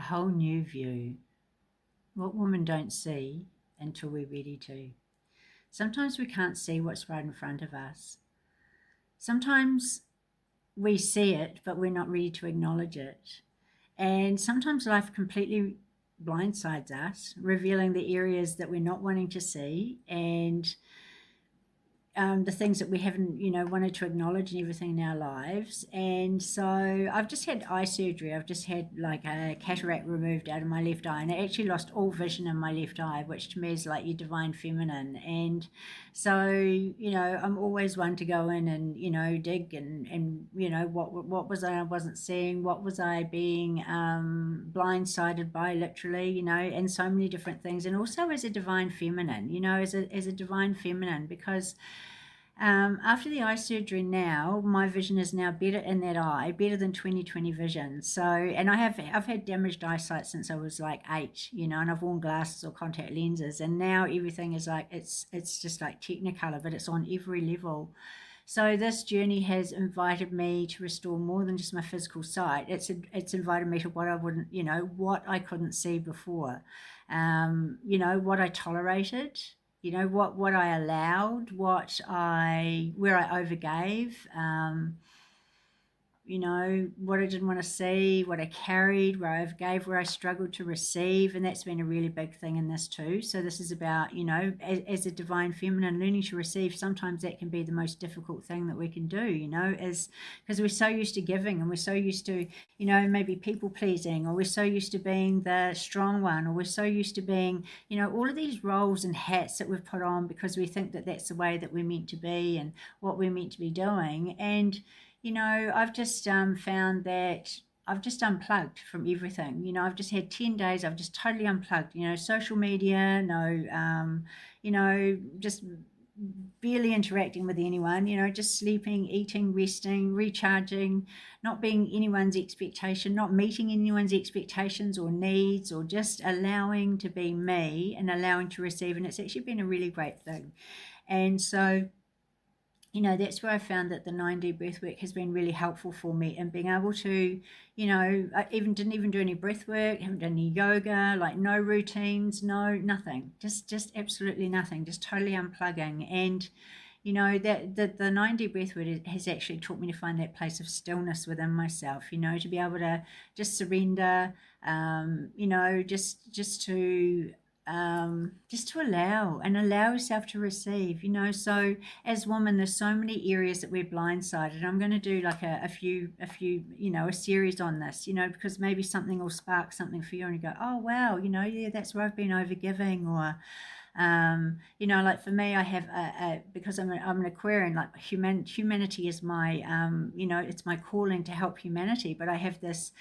whole new view. What women don't see until we're ready to. Sometimes we can't see what's right in front of us. Sometimes we see it, but we're not ready to acknowledge it. And sometimes life completely blindsides us, revealing the areas that we're not wanting to see and the things that we haven't, wanted to acknowledge and everything in our lives. And so I've just had eye surgery. I've just had like a cataract removed out of my left eye, and I actually lost all vision in my left eye, which to me is like your divine feminine. And so, I'm always one to go in and, dig and what was I wasn't seeing, what was I being blindsided by, literally, and so many different things. And also as a divine feminine, as a divine feminine, because after the eye surgery now, my vision is now better in that eye, better than 20/20 vision. So, and I've had damaged eyesight since I was like 8, and I've worn glasses or contact lenses, and now everything is like, it's just like Technicolor, but it's on every level. So this journey has invited me to restore more than just my physical sight. It's invited me to what I wouldn't, what I couldn't see before, what I tolerated, what I allowed, where I overgave, what I didn't want to see, what I carried, where I overgave, where I struggled to receive. And that's been a really big thing in this too. So this is about, as a divine feminine, learning to receive. Sometimes that can be the most difficult thing that we can do, is because we're so used to giving, and we're so used to, maybe people pleasing, or we're so used to being the strong one, or we're so used to being, all of these roles and hats that we've put on because we think that that's the way that we're meant to be and what we're meant to be doing. And I've just found that I've just unplugged from everything. I've just had 10 days, I've just totally unplugged, social media, no, just barely interacting with anyone, just sleeping, eating, resting, recharging, not being anyone's expectation, not meeting anyone's expectations or needs, or just allowing to be me and allowing to receive. And it's actually been a really great thing. And so, that's where I found that the 9D breathwork has been really helpful for me in being able to, I didn't even do any breath work, haven't done any yoga, like no routines, no, nothing, just absolutely nothing, just totally unplugging. And, that the 9D breathwork has actually taught me to find that place of stillness within myself, to be able to just surrender, just to allow yourself to receive, so as women, there's so many areas that we're blindsided. I'm going to do like a few, a series on this, because maybe something will spark something for you and you go, oh wow, yeah, that's where I've been overgiving. Or like for me, I have because I'm an Aquarian, like humanity is my, it's my calling to help humanity. But I have this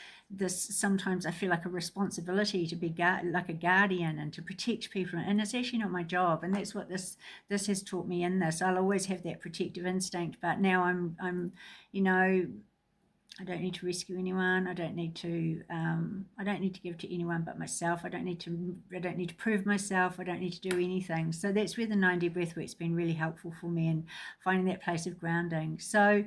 sometimes I feel like a responsibility to be like a guardian and to protect people, and it's actually not my job. And that's what this has taught me in this. I'll always have that protective instinct, but now I'm I don't need to rescue anyone. I don't need to give to anyone but myself. I don't need to prove myself. I don't need to do anything. So that's where the 9D breathwork's been really helpful for me in finding that place of grounding. So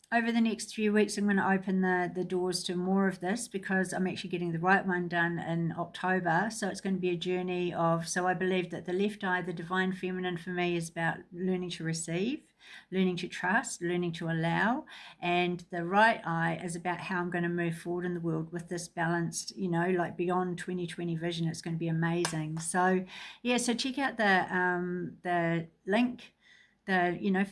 over the next few weeks, I'm going to open the doors to more of this, because I'm actually getting the right one done in October. So it's going to be a journey of, so I believe that the left eye, the divine feminine for me, is about learning to receive, learning to trust, learning to allow. And the right eye is about how I'm going to move forward in the world with this balanced, like beyond 20/20 vision. It's going to be amazing. So yeah, so check out the link, for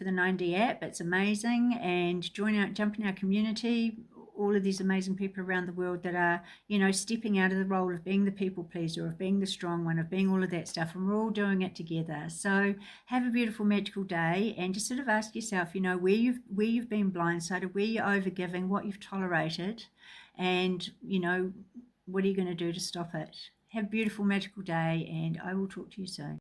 the 9D app. It's amazing. And jump in our community, all of these amazing people around the world that are, stepping out of the role of being the people pleaser, of being the strong one, of being all of that stuff. And we're all doing it together. So have a beautiful, magical day, and just sort of ask yourself, where you've been blindsided, where you're overgiving, what you've tolerated, and, what are you going to do to stop it? Have a beautiful, magical day, and I will talk to you soon.